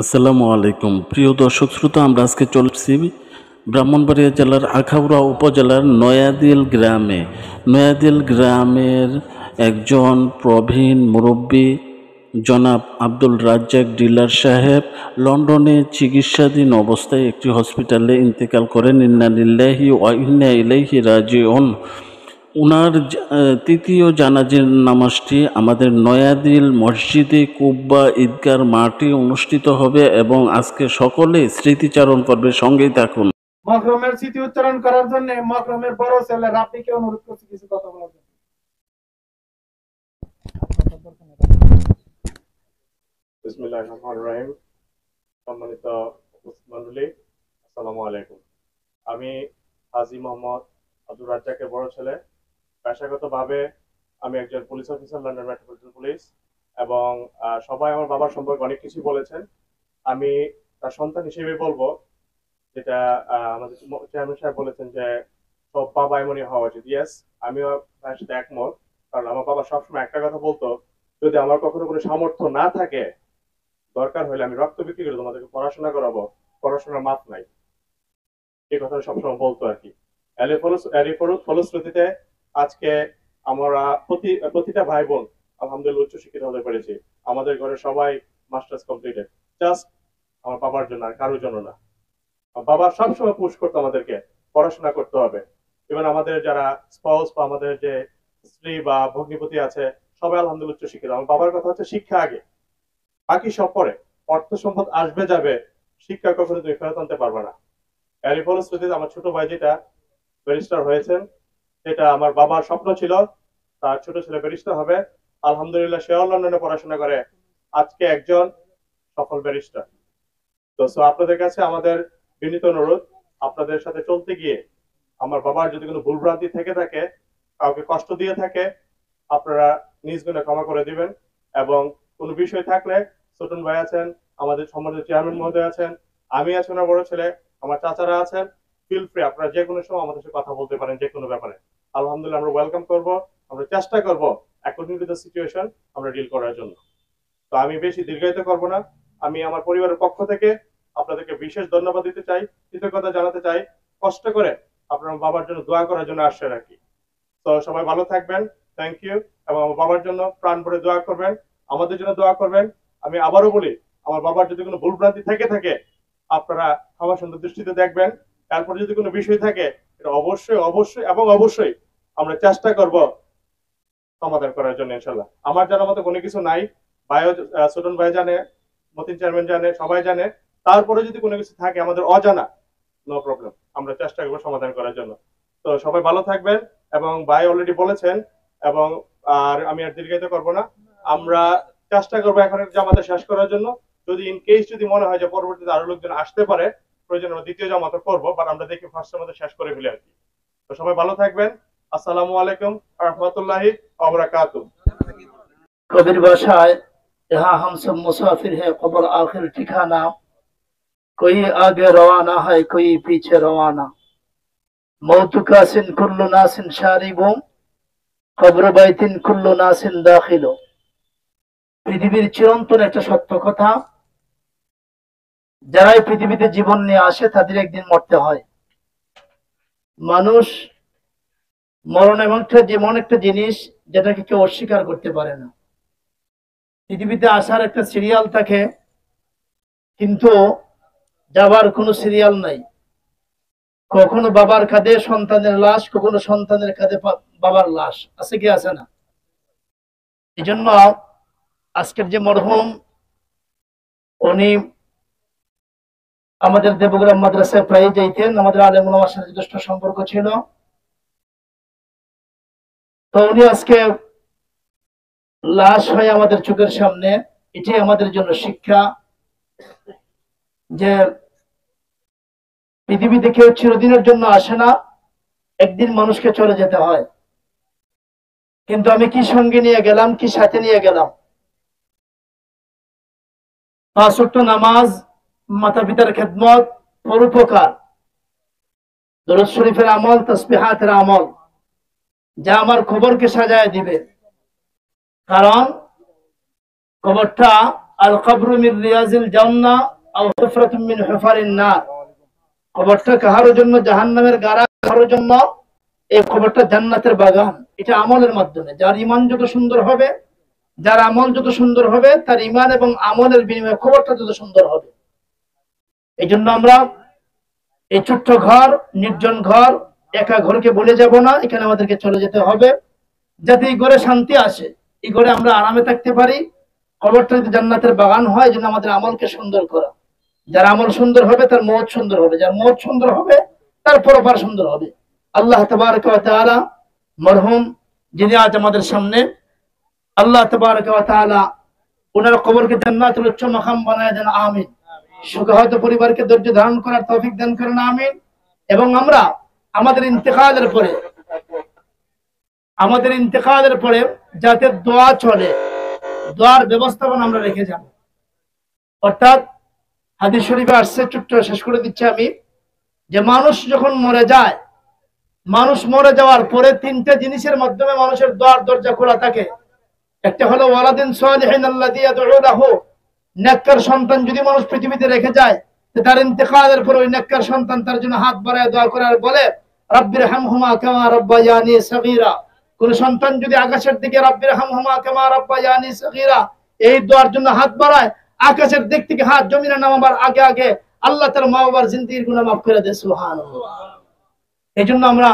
আসসালামু আলাইকুম প্রিয় দর্শক শ্রোতা, আমরা আজকে চলছি ব্রাহ্মণবাড়িয়া জেলার আখাউড়া উপজেলার নয়াদিল গ্রামের একজন প্রবীণ মুরব্বী জনাব আব্দুল রাজ্জাক ডিলার সাহেব লন্ডনে চিকিৎসাধীন অবস্থায় একটি হসপিটালে ইন্তেকাল করেন। ইন্না লিল্লাহি ওয়া ইন্না ইলাইহি রাজিউন। উনার তৃতীয় জানাজার নামাজটি আমাদের নয়াদিল মসজিদে কুব্বা ঈদগার মাঠে অনুষ্ঠিত হবে এবং আজকে সকলে স্মৃতিচারণ করবে। সঙ্গেই থাকুন। মকরমের স্মৃতি উচ্চারণ করার জন্য মকরমের বড় ছেলে রাফিকে অনুরোধ করছি কিছু কথা বলার জন্য। বিসমিল্লাহির রহমানির রহিম। সম্মানিত উপস্থিত মণ্ডলী, আসসালামু আলাইকুম। আমি হাজী মোহাম্মদ আব্দুল রাজ্জাকের বড় ছেলে। পেশাগতভাবে আমি একজন police officer, London metropolitan police, এবং সবাই আমার বাবার সম্পর্কে অনেক কিছু বলেছেন। আমি তার সন্তান হিসেবে বলবো, যেটা আমাদের চেয়ারম্যান সাহেব বলেছেন যে সব বাবা এমনই হওয়া উচিত। ইয়েস, আমিও তার সাথে একমত। কারণ আমার বাবা সবসময় একটা কথা বলতো, যদি আমার কখনো কোনো সামর্থ্য না থাকে, দরকার হলে আমি রক্ত বিক্রি করে তোমাদেরকে পড়াশোনা করাবো, পড়াশোনার মাপ নাই। এই কথা সবসময় বলতো আর কি। ফলশ্রুতিতে আজকে আমরা প্রতিটা ভাই বোন আলহামদুলিল্লাহ উচ্চ শিক্ষিত হতে পেরেছি। আমাদের ঘরে সবাই মাস্টার্স কমপ্লিটেড, জাস্ট আমার বাবার জন্য, আর কারোর জন্য না। বাবা সবসময় পুশ করতো আমাদেরকে পড়াশোনা করতে হবে। এবং আমাদের যারা স্পাউস বা আমাদের যে স্ত্রী বা ভগ্নিপতি আছে, সবাই আলহামদুলিল্লাহ উচ্চ শিক্ষিত। আমার বাবার কথা হচ্ছে শিক্ষা আগে, বাকি সব পরে। অর্থ সম্পদ আসবে যাবে, শিক্ষা কখনো তুমি ফেরত আনতে পারবে না। এর ফলশ্রুতিতে আমার ছোট ভাই যেটা ব্যারিস্টার হয়েছেন, সেটা আমার বাবার স্বপ্ন ছিল তার ছোট ছেলে ব্যারিস্টার হবে। আলহামদুলিল্লাহ সেও লন্ডনে পড়াশোনা করে আজকে একজন সফল ব্যারিস্টার। তো আপনাদের কাছে আমাদের বিনীত অনুরোধ, আপনাদের সাথে চলতে গিয়ে আমার বাবার যদি কোনো ভুলভ্রান্তি থেকে থাকে, কাউকে কষ্ট দিয়ে থাকে, আপনারা নিজ গুণে ক্ষমা করে দিবেন। এবং কোনো বিষয় থাকলে ছোটন ভাই আছেন, আমাদের সম্মানিত চেয়ারম্যান মহোদয় আছেন, আমি আছি ওনার বড় ছেলে, আমার চাচারা আছেন, ফিল ফ্রি, আপনারা যে কোনো সময় আমাদের সাথে কথা বলতে পারেন যে কোনো ব্যাপারে। আলহামদুলিল্লাহ আমরা ওয়েলকাম করব, আমরা চেষ্টা করব অ্যাকর্ডিং টু দ্য সিচুয়েশন আমরা ডিল করার জন্য। তো আমি বেশি দীর্ঘায়িত করব না। আমি আমার পরিবারের পক্ষ থেকে আপনাদেরকে বিশেষ ধন্যবাদ দিতে চাই, কৃতজ্ঞতা জানাতে চাই। কষ্ট করে আপনার বাবার জন্য দোয়া করার জন্য আসছেন আর কি। তো সবাই ভালো থাকবেন, থ্যাংক ইউ। এবং আমার বাবার জন্য প্রাণ ভরে দোয়া করবেন, আমাদের জন্য দোয়া করবেন। আমি আবারও বলি, আমার বাবার যদি কোনো ভুলভ্রান্তি থেকে থাকে, আপনারা আমার সুন্দর দৃষ্টিতে দেখবেন। তারপরে যদি কোনো বিষয় থাকে, এটা অবশ্যই অবশ্যই এবং অবশ্যই আমরা চেষ্টা করব সমাধান করার জন্য ইনশাল্লাহ। আমার জানার মতো কোনো কিছু নাই, ভাইও ছোটন ভাই জানে, মতিন চেয়ারম্যান জানে, সবাই জানে। তারপরে যদি কোনো কিছু থাকে আমাদের অজানা, নো প্রবলেম, আমরা চেষ্টা করবো সমাধান করার জন্য। তো সবাই ভালো থাকবেন। এবং ভাই অলরেডি বলেছেন, এবং আর আমি আর দীর্ঘায়িত করবো না। আমরা চেষ্টা করবো এখন জামাতে শেষ করার জন্য। যদি ইন কেস যদি মনে হয় যে পরবর্তীতে আরো লোকজন আসতে পারে, প্রয়োজন আমরা দ্বিতীয় জামাতে করবো, বাট আমরা দেখি ফার্স্ট জামাতে শেষ করে ফেলি আর কি। তো সবাই ভালো থাকবেন। আসসালামু আলাইকুম রহমতুল্লাহি ওয়া বারাকাতুহু। कबीर भाषाएं, यहाँ हम सब मुसाफिर है, कब्र आखिर ठिकाना, कोई आगे रवाना है कोई पीछे रवाना, मौत का सिन कुल्लु नासिन शारिबो, कब्र बैतिन कुल्लु नासिन दाखिलो। পৃথিবীর চিরন্তন একটা সত্য কথা, যারা এই পৃথিবীতে জীবন নিয়ে আসে তাদের একদিন মরতে হয়। মানুষ মরণ এমন একটা জিনিস যেটাকে কেউ অস্বীকার করতে পারে না। পৃথিবীতে আসার একটা সিরিয়াল থাকে, কিন্তু যাবার কোনো সিরিয়াল নাই। কখনো বাবার কাঁধে সন্তানের লাশ, কখনো সন্তানের কাঁধে বাবার লাশ, আছে কি আছে না? এই জন্য আজকের যে মরহুম, উনি আমাদের দেবগ্রাম মাদ্রাসায় প্রায় যাইতেন, আমাদের আলেম ওলামার সাথে যথেষ্ট সম্পর্ক ছিল। তো উনি আজকে লাশ হয় আমাদের চোখের সামনে। এটাই আমাদের জন্য শিক্ষা যে পৃথিবীতে কেউ চিরদিনের জন্য আসে না, একদিন মানুষকে চলে যেতে হয়। কিন্তু আমি কি সঙ্গে নিয়ে গেলাম, কি সাথে নিয়ে গেলাম? 5 ওয়াক্ত নামাজ, মাতা পিতার খেদমত, পরোপকার, দরুদ শরীফের আমল, তাসবিহাতের আমল, যা আমার খবরকে সাজায় দিবে। কারণ কবরটা আল কবরু মিন রিয়াজিল জান্নাহ আও হুফরাতুম মিন হুফারিন নার। কবরটা কাহার জন্য জাহান্নামের গাড়া, কাহার জন্য এই কবরটা জান্নাতের বাগান। এটা আমলের মাধ্যমে, যার ঈমান যত সুন্দর হবে, যার আমল যত সুন্দর হবে, তার ঈমান এবং আমলের বিনিময়ে কবরটা তত সুন্দর হবে। এই জন্য আমরা এই ছোট্ট ঘর, নির্জন ঘর, একা ঘরকে বলে যাব না, এখানে আমাদেরকে চলে যেতে হবে, যাতে এই ঘরে শান্তি আসে, এই ঘরে আমরা আরামে থাকতে পারি। কবরটা যদি জান্নাতের বাগান হয়, এই জন্য আমাদের আমলকে সুন্দর করা। যার আমল সুন্দর হবে তার মওত সুন্দর হবে, যার মওত সুন্দর হবে তার পরপার সুন্দর হবে। আল্লাহ তাবারaka ওয়া তাআলা মরহুম যিনি আজ আমাদের সামনে, আল্লাহ তাবারaka ওয়া তাআলা ওনার কবরকে জান্নাতুল উচ্চ মাকাম বানায় দেন, আমিন। সুখহত পরিবারকে ধৈর্য ধারণ করার তৌফিক দান করেন, আমিন। এবং আমরা আমাদের ইন্তেকালের পরে যাতে দোয়া চলে, দোয়ার ব্যবস্থাপনা আমরা রেখে যাব। অর্থাৎ হাদিস শরীফে আসছে, ছোট্ট শেষ করে দিচ্ছি আমি, যে মানুষ যখন মরে যায়, মানুষ মরে যাওয়ার পরে তিনটা জিনিসের মাধ্যমে মানুষের দোয়ার দরজা খোলা থাকে। একটা হলো ওয়ালাদিন সালিহিন আল্লাযী ইয়াদউ লাহু, নেককার সন্তান যদি মানুষ পৃথিবীতে রেখে যায়, তার ইন্তেকালের পর ওই নেককার সন্তান তার জন্য হাত বাড়ায় দোয়া করে আর বলে রাব্বিরহামহুমা কামা রাব্বায়ানি সগীরা। কোন সন্তান যদি আকাশের দিকে রাব্বিরহামহুমা কামা রাব্বায়ানি সগীরা এই দোয়ার জন্য হাত বাড়ায়, আকাশের দিক থেকে হাত জমিনে নামাবার আগে আগে আল্লাহ তার মা বাবার জিন্দেগির গুনাহ মাফ করে দেয়। সুবহানাল্লাহ। এই জন্য আমরা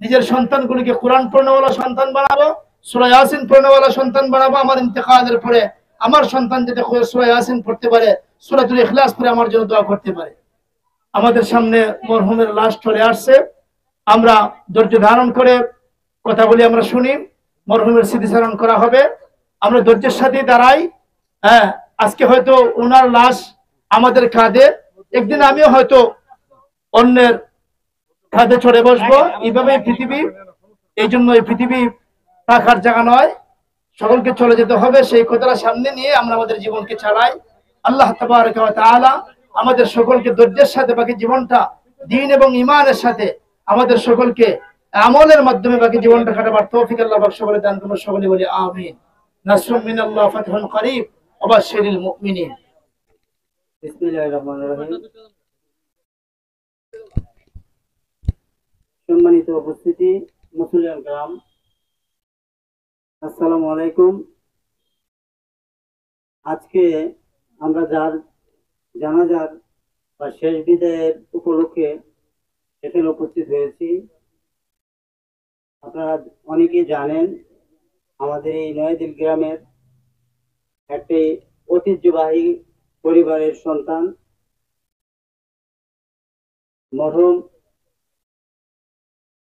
নিজের সন্তানগুলিকে কোরআন পড়নেওয়ালা সন্তান বানাবো, সূরা ইয়াসিন পড়নেওয়ালা সন্তান বানাবো। আমার ইন্তেকালের পরে আমার সন্তান যাতে সূরা ইয়াসিন পড়তে পারে, সূরাতুল ইখলাস পড়ে আমার জন্য দোয়া করতে পারে। আমাদের সামনে মরহুমের লাশ চলে আসছে, আমরা ধৈর্য ধারণ করে কথাগুলি আমরা শুনি, মরহুমের স্মৃতিচারণ করা হবে। আমরা ধৈর্যের সাথে দাঁড়াই। হ্যাঁ, আজকে হয়তো ওনার লাশ আমাদের কাঁধে, একদিন আমিও হয়তো অন্যের কাঁধে চড়ে বসবো। এইভাবে পৃথিবী, এই জন্য এই পৃথিবী থাকার জায়গা নয়, সকলকে চলে যেতে হবে। সেই কথাটা সামনে নিয়ে আমরা আমাদের জীবনকে চালাই। আল্লাহ তাবারaka ওয়া তাআলা আমাদের সকলকে ধৈর্যের সাথে বাকি জীবনটা দ্বীন এবং ঈমানের সাথে আমাদের সকলকে আমলের মাধ্যমে বাকি জীবনটা কাটাবার তৌফিক আল্লাহ পাক সকলে দান করুন। সকলে বলি আমিন। নাসরুম মিনাল্লাহ ফাতহুন করিব ওয়া বাশশিরিল মুমিনিন। বিসমিল্লাহির রহমানির রহিম। সম্মানিত উপস্থিতি, মুসলিয়ান গ্রাম, আসসালামু আলাইকুম। আজকে আমরা যার জানাজার বা শেষ বিদায়ের উপলক্ষে এখানে উপস্থিত হয়েছি, আপনারা অনেকেই জানেন আমাদের এই নয়াদিল গ্রামের একটি ঐতিহ্যবাহী পরিবারের সন্তান মরহুম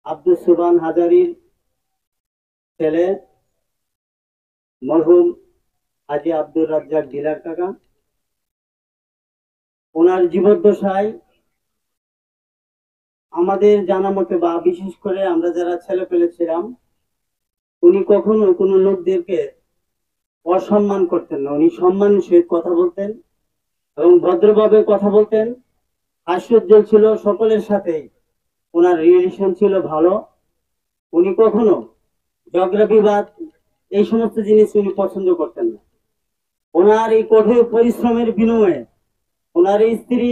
আব্দুল সুবহান হাজারীর ছেলে মরহুম হাজী আব্দুর রাজ্জাক ডিলার কাকা। ওনার জীবদ্দশায় আমাদের জানা মতে বা বিশেষ করে আমরা যারা ছেলে পেলে ছিলাম, উনি কখনো কোনো লোকদেরকে অসম্মান করতেন না। উনি সম্মানের সহিত কথা বলতেন এবং ভদ্রভাবে কথা বলতেন। হাস্যোজ্জ্বল ছিল, সকলের সাথেই ওনার রিলেশন ছিল ভালো। উনি কখনো ঝগড়া বিবাদ এই সমস্ত জিনিস উনি পছন্দ করতেন না। ওনার এই কঠোর পরিশ্রমের বিনিময়ে ওনার স্ত্রী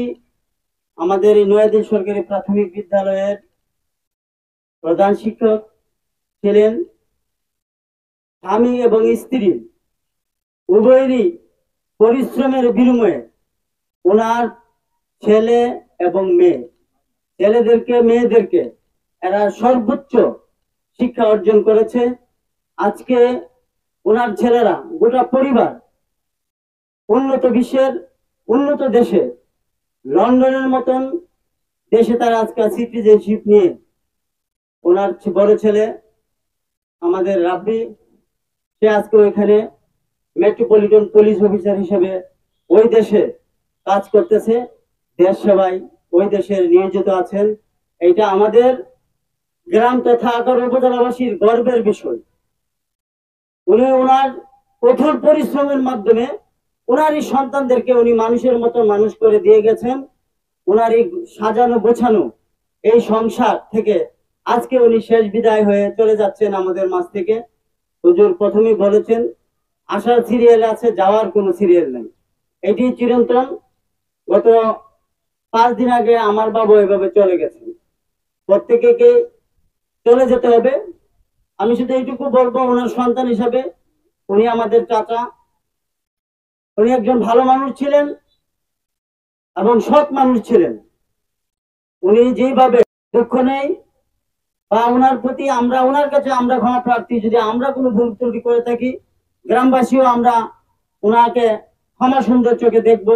আমাদের এই নয়াদিল সরকারি প্রাথমিক বিদ্যালয়ের প্রধান শিক্ষক ছিলেন। স্বামী এবং স্ত্রী উভয়েরই পরিশ্রমের বিনিময়ে ওনার ছেলে এবং মেয়ে, ছেলেদেরকে মেয়েদেরকে এরা সর্বোচ্চ শিক্ষা অর্জন করেছে। আজকে ওনার ছেলেরা গোটা পরিবার উন্নত বিশ্বের উন্নত দেশে, লন্ডনের মতন দেশে তারা আজকে সিটিজেনশিপ নিয়ে, ওনার বড় ছেলে আমাদের রাব্বি, সে আজকে ওইখানে মেট্রোপলিটন পুলিশ অফিসার হিসেবে ওই দেশে কাজ করতেছে, দেশ সেবায় ওই দেশের নিয়োজিত আছেন। এটা আমাদের গ্রাম তথা আগার উপজেলাবাসীর গর্বের বিষয়। উনি ওনার কঠোর পরিশ্রমের মাধ্যমে ওনার এই সন্তানদেরকে উনি মানুষের মতো মানুষ করে দিয়ে গেছেন। ওনার এই সাজানো গোছানো এই সংসার থেকে আজকে উনি শেষ বিদায় হয়ে চলে যাচ্ছেন আমাদের মাঝ থেকে। হুজুর প্রথমেই বলেছেন আসার সিরিয়াল আছে, যাওয়ার কোনো সিরিয়াল নেই। এটি চিরন্তন। গত 5 দিন আগে আমার বাবা এভাবে চলে গেছেন। প্রত্যেকে চলে যেতে হবে। আমি শুধু এইটুকু বলবো, ওনার সন্তান হিসাবে উনি আমাদের চাচা, উনি একজন ভালো মানুষ ছিলেন এবং সৎ মানুষ ছিলেন। উনি যেভাবে দুঃখ নেই বা ওনার প্রতি আমরা ওনার কাছে আমরা ক্ষমা প্রার্থী। যদি আমরা কোনো ভুল ত্রুটি করে থাকি, গ্রামবাসীও আমরা ওনাকে ক্ষমা সুন্দর চোখে দেখবো।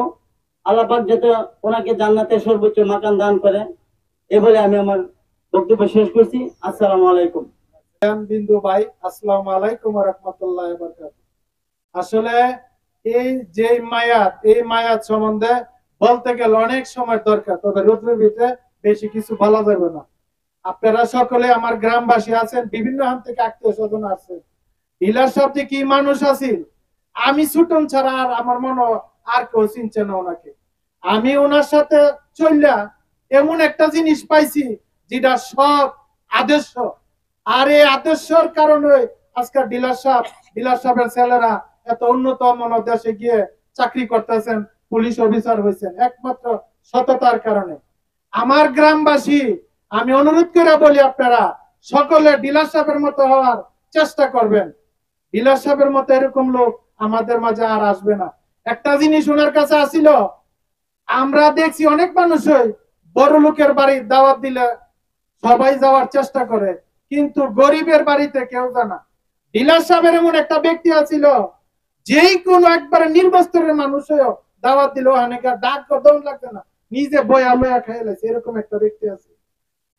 আল্লাহ পাক যাতে ওনাকে জান্নাতের সর্বোচ্চ মাকান দান করে, এ বলে আমি আমার বক্তব্য শেষ করছি। আসসালামু আলাইকুম। বিন্দু ভাই, আসসালামু আলাইকুম ওয়া রাহমাতুল্লাহি ওয়া বারাকাতুহু। আসলে এই মায়াত সম্বন্ধে বলতে গেলে অনেক সময় দরকার, তবে রোদ্রের ভিতরে বেশি কিছু বলা যাবে না। আপনারা সকলে আমার গ্রামবাসী আছেন, বিভিন্ন হাত থেকে আত্মীয় স্বজন আছেন। ডিলার সাহেব যে কি মানুষ আছেন, আমি ছুটন ছাড়া আর আমার মনে আর কেউ চিনছে না ওনাকে। আমি ওনার সাথে চললা এমন একটা জিনিস পাইছি যেটা সব আদর্শ, আর এই আদর্শের কারণে আজকাল ডিলার সাহেবের ছেলেরা এত উন্নত দেশে গিয়ে চাকরি করতেছেন, পুলিশ অফিসার হয়েছেন, একমাত্র সততার কারণে। আমার গ্রামবাসী আমি অনুরোধ করে বলি, আপনারা সকলে ডিলার সাহেবের মতো হওয়ার চেষ্টা করবেন। ডিলার সাহেবের মতো এরকম লোক আমাদের মাঝে আর আসবে না। একটা জিনিস ওনার কাছে আসিল, আমরা দেখছি অনেক মানুষই বড় লোকের বাড়ি দাওয়াত দিলে সবাই যাওয়ার চেষ্টা করে, কিন্তু গরিবের বাড়িতে কেউ জানা। ডিলার সাহেবের এমন একটা ব্যক্তি আছিল, যেই কোনো একবারে নির্বস্ত্রের মানুষও দাওয়াত দিল অনেকে ডাক দৌড় লাগবে না, নিজে বয়া বয়া খেয়ে গেছে, এরকম একটা ব্যক্তি আছে।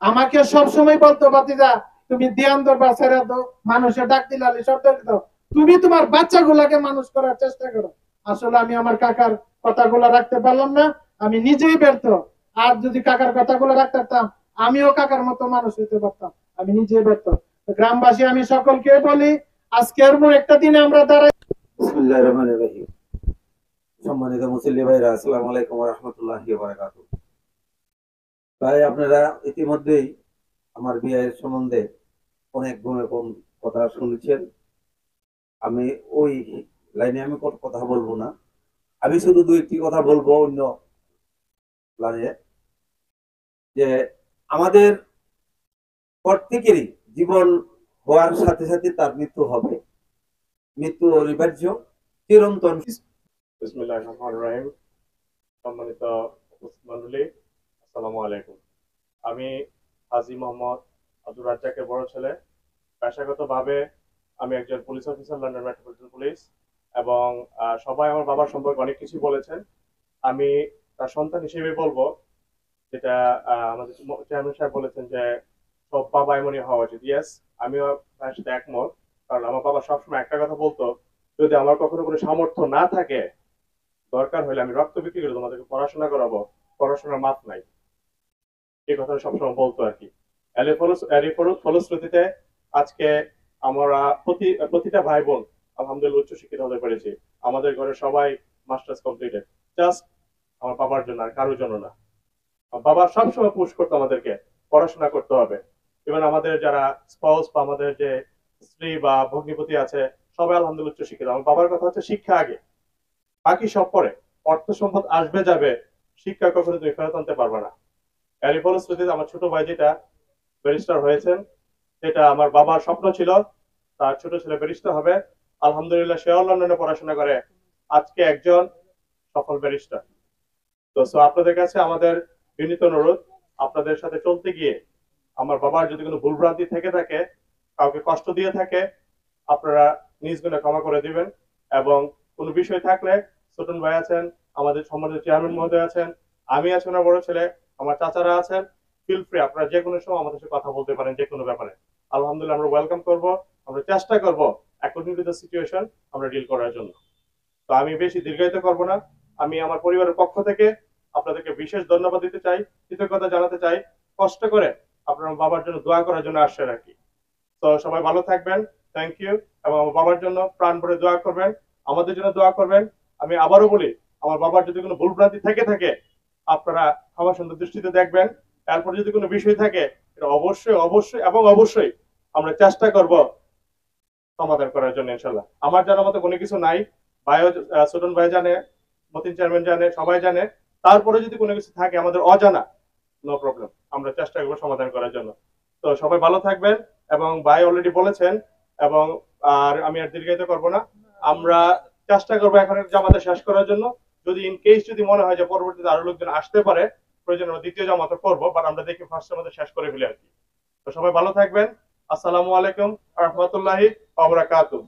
আমাকে সবসময় বলতো, বাতিজা তুমি দিয়ান দরবার ছেড়ে দাও, মানুষের ডাক দিলালি সব দাও, তুমি তোমার বাচ্চাগুলাকে মানুষ করার চেষ্টা করো। আসলে আমি আমার কাকার কথাগুলো রাখতে পারলাম না, আমি নিজেই ব্যর্থ। আর যদি কাকার কথাগুলো রাখতে পারতাম, আমিও কাকার মতো মানুষ হইতে পারতাম, আমি নিজেই ব্যর্থ। গ্রামবাসী আমি সকলকে বলি, আজকের একটা দিনে আমরা দাঁড়াই। বিসমিল্লাহির রহমানির রহিম। সম্মানিত মুসল্লি ভাইরা, আসসালামু আলাইকুম ওয়া রাহমাতুল্লাহি ওয়া বারাকাতুহু। তাই আপনারা ইতিমধ্যেই আমার বিয়ের সম্বন্ধে অনেক কম কথা শুনেছেন। আমি ওই লাইনে আমি কথা বলবো না, আমি শুধু 2-1টি কথা বলবো অন্য লাইনে। যে আমাদের প্রত্যেকেরই জীবন হওয়ার সাথে সাথে তার মৃত্যু হবে, মৃত্যু অনিবার্য, চিরন্তন। বিসমিল্লাহির রহমানির রহিম। সম্মানিত মণ্ডলী, আসসালামু আলাইকুম। আমি হাজী মোহাম্মদ আব্দুর রাজ্জাকের বড় ছেলে। পেশাগতভাবে আমি একজন police officer, London metropolitan police, এবং সবাই আমার বাবার সম্পর্কে অনেক কিছু বলেছেন। আমি তার সন্তান হিসেবে বলবো, যেটা আমাদের চেয়ারম্যান সাহেব বলেছেন যে সব বাবা এমনই হওয়া উচিত। ইয়েস, আমিও তার সাথে একমত। কারণ আমার বাবা সবসময় একটা কথা বলতো, যদি আমার কখনো কোনো সামর্থ্য না থাকে, দরকার হলে আমি রক্ত বিক্রি করে তোমাদেরকে পড়াশোনা করাবো, পড়াশোনার মাপ নাই। এই কথাটা সবসময় বলতো আর কি। ফলশ্রুতিতে আজকে আমরা প্রতিটা ভাই বোন আলহামদুলিল্লাহ উচ্চ শিক্ষিত হতে পেরেছি। আমাদের ঘরে সবাই মাস্টার্স কমপ্লিটেড, জাস্ট আমার বাবার জন্য, আর কারোর জন্য না। বাবা সবসময় পুশ করতো আমাদেরকে পড়াশোনা করতে হবে। ইভেন আমাদের যারা স্পাউস বা আমাদের যে স্ত্রী বা ভগ্নিপতি আছে, সবাই আলহামদুলিল্লাহ উচ্চ শিক্ষিত। আমার বাবার কথা হচ্ছে শিক্ষা আগে, বাকি সব পরে। অর্থ সম্পদ আসবে যাবে, শিক্ষা কখনো তুমি ফেরত আনতে পারবে না। এরই ফলশ্রুতিতে আমার ছোট ভাই যেটা ব্যারিস্টার হয়েছেন, সেটা আমার বাবার স্বপ্ন ছিল, তার ছোট ছেলে ব্যারিস্টার হবে। আলহামদুলিল্লাহ সেও লন্ডনে পড়াশোনা করে আজকে একজন সফল ব্যারিস্টার। তো আপনাদের কাছে আমাদের বিনীত অনুরোধ, আপনাদের সাথে চলতে গিয়ে আমার বাবার যদি কোনো ভুলভ্রান্তি থেকে থাকে, কাউকে কষ্ট দিয়ে থাকে, আপনারা নিজ গুণে ক্ষমা করে দিবেন। এবং কোনো বিষয় থাকলে ছোটন ভাই আছেন, আমাদের সম্মানিত চেয়ারম্যান মহোদয় আছেন, আমি আছি ওনার বড় ছেলে, আমার চাচারা আছেন, ফিল ফ্রি, আপনারা যে কোনো সময় আমাদের সাথে কথা বলতে পারেন যে কোনো ব্যাপারে। আলহামদুলিল্লাহ আমরা ওয়েলকাম করব, আমরা চেষ্টা করব অ্যাকর্ডিং টু দ্য সিচুয়েশন আমরা ডিল করার জন্য। তো আমি বেশি দীর্ঘায়িত করব না। আমি আমার পরিবারের পক্ষ থেকে আপনাদেরকে বিশেষ ধন্যবাদ দিতে চাই, কৃতজ্ঞতা জানাতে চাই। কষ্ট করে আপনার বাবার জন্য দোয়া করার জন্য আসছেন আর কি। তো সবাই ভালো থাকবেন, থ্যাংক ইউ। এবং আমার বাবার জন্য প্রাণ ভরে দোয়া করবেন, আমাদের জন্য দোয়া করবেন। আমি আবারও বলি, আমার বাবার যদি কোনো ভুলভ্রান্তি থেকে থাকে, আপনারা ক্ষমা সুন্দর দৃষ্টিতে দেখবেন। এরপর যদি কোনো বিষয় থাকে, এটা অবশ্যই অবশ্যই এবং অবশ্যই আমরা চেষ্টা করব সমাধান করার জন্য ইনশাল্লাহ। আমার জানার মতো কোনো কিছু নাই, ভাইও ছোটন ভাই জানে, মতিন চেয়ারম্যান জানে, সবাই জানে। তারপরে যদি কোনো কিছু থাকে আমাদের অজানা, নো প্রবলেম, আমরা চেষ্টা করবো সমাধান করার জন্য। তো সবাই ভালো থাকবেন, এবং ভাই অলরেডি বলেছেন, এবং আর আমি আর দীর্ঘায়িত করবো না। আমরা চেষ্টা করবো এখন জামাতে শেষ করার জন্য। যদি ইন কেস যদি মনে হয় যে পরবর্তীতে আরো লোকজন আসতে পারে, প্রয়োজন আমরা দ্বিতীয় জামাতে করবো, বাট আমরা দেখি ফার্স্টের মধ্যে শেষ করে ফেলি আর কি। তো সবাই ভালো থাকবেন। আসসালামু আলাইকুম ওয়া রাহমাতুল্লাহি ওয়া বারাকাতুহু।